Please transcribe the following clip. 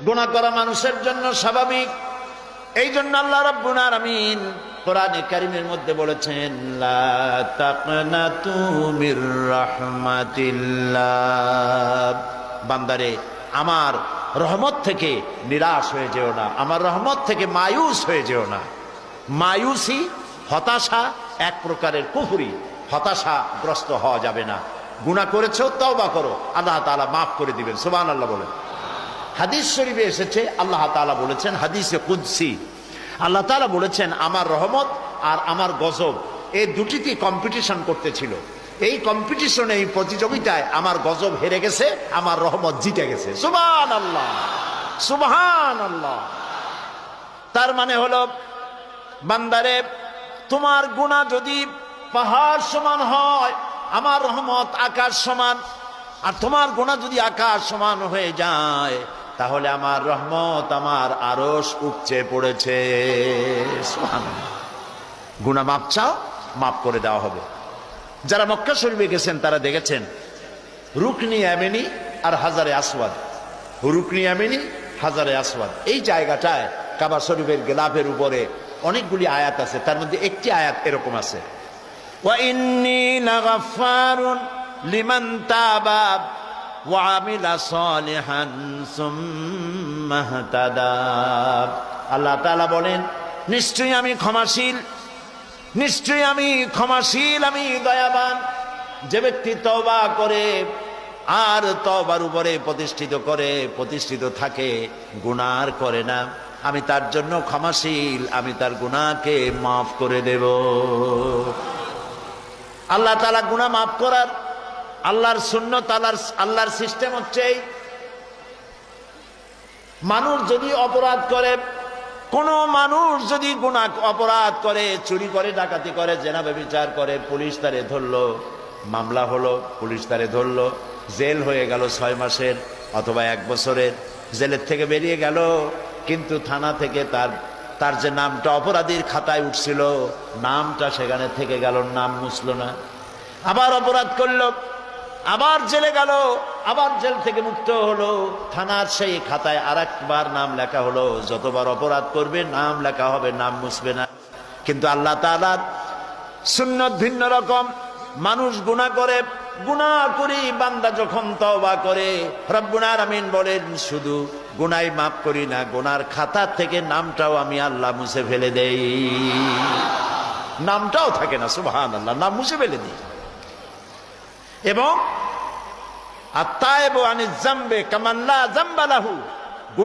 গুনাহ করা মানুষের জন্য স্বাভাবিক। এই জন্য আল্লাহ রাব্বুল আলামিন কোরআনে কারীমের মধ্যে বলেছেন, লা তাকনাতু মির রাহমাতিল্লাহ, বান্দারে আমার রহমত থেকে নিরাশ হয়ে যেও না, আমার রহমত থেকে মায়ুস হয়ে যেও না। মায়ুসি, হতাশা এক প্রকারের কুফরি, হতাশাগ্রস্ত হওয়া যাবে না। গুনাহ করেছো, তওবা করো, আল্লাহ তাআলা মাফ করে দিবেন। সুবহানাল্লাহ বলেন। হাদিস শরীফে এসেছে, আল্লাহ তাআলা বলেছেন, হাদিসে কুদসি আল্লাহ তাআলা বলেছেন, আমার রহমত আর আমার গজব এই দুটিতে কম্পিটিশন করতেছিল। এই কম্পিটিশনে, এই প্রতিযোগিতায় আমার গজব হেরে গেছে, আমার রহমত জিতে গেছে। সুবহানাল্লাহ, সুবহানাল্লাহ। তার মানে হলো, বান্দারে তোমার গুনাহ যদি পাহাড় সমান হয়, আমার রহমত আকাশ সমান। আর তোমার গুনাহ যদি আকাশ সমান হয়ে যায়, তাহলে আমার রহমত আমার আরশ উপচে পড়েছে। সুবহানাল্লাহ। গুনাহ মাপ চাও, মাফ করে দেওয়া হবে। যারা মক্কা শরীফে গেছেন তারা দেখেছেন রুকনি ইয়ামানি আর হাজারে আসওয়াদ। রুকনি ইয়ামানি, হাজারে আসওয়াদ, এই জায়গাটায় কাবা শরীফের গিলাফের উপরে অনেকগুলি আয়াত আছে। তার মধ্যে একটি আয়াত এরকম আছে, ওয়া ইন্নী লাগাফফারুন লিমান তাবা ওয়া আমিলা সালিহান সুম্মা ইহতাদা। আল্লাহ তাআলা বলেন, নিশ্চয়ই আমি ক্ষমাশীল, নিশ্চয়ই আমি ক্ষমাশীল, আমি দয়াবান। যে ব্যক্তি তওবা করে আর তওবার উপরে প্রতিষ্ঠিত থাকে, গুনাহ করে না, আমি তার জন্য ক্ষমাশীল, আমি তার গুনাহকে মাফ করে দেব। আল্লাহ তাআলা গুনাহ মাফ করার আল্লাহর সুন্নত, আল্লাহর সিস্টেম হচ্ছে, মানুষ যদি অপরাধ করে, কোন মানুষ যদি গুনাহ অপরাধ করে, চুরি করে, ডাকাতি করে, জেনা ব্যভিচার করে, পুলিশ তারে ধরলো, মামলা হলো, পুলিশ তারে ধরলো, জেল হয়ে গেল 6 মাসের অথবা 1 বছরের, জেলের থেকে বেরিয়ে গেল, কিন্তু থানা থেকে তার যে নামটা অপরাধীর খাতায় উঠছিল, নামটা সেখানে থেকে গেল, নাম মুছল না। আবার অপরাধ করলো, আবার জেলে গেল, আবার জেল থেকে মুক্ত হলো, থানার সেই খাতায় আরেকবার নাম লেখা হলো। যতবার অপরাধ করবে নাম লেখা হবে, নাম মুছবে না। কিন্তু আল্লাহ তাআলার সুন্নত ভিন্ন রকম। মানুষ গুনাহ করে, গুনাহ করি বান্দা যখন তওবা করে, রব্বুল আলামিন বলেন, শুধু গুনাহই মাফ করি না, গুনার খাতা থেকে নামটাও আমি আল্লাহ মুছে ফেলে দেই, নামটাও থাকে না। সুবহানাল্লাহ, নাম মুছে ফেলে দিই। এবং আত-তায়েবু আনিজ যামবি কামান লা যামবা লাহু,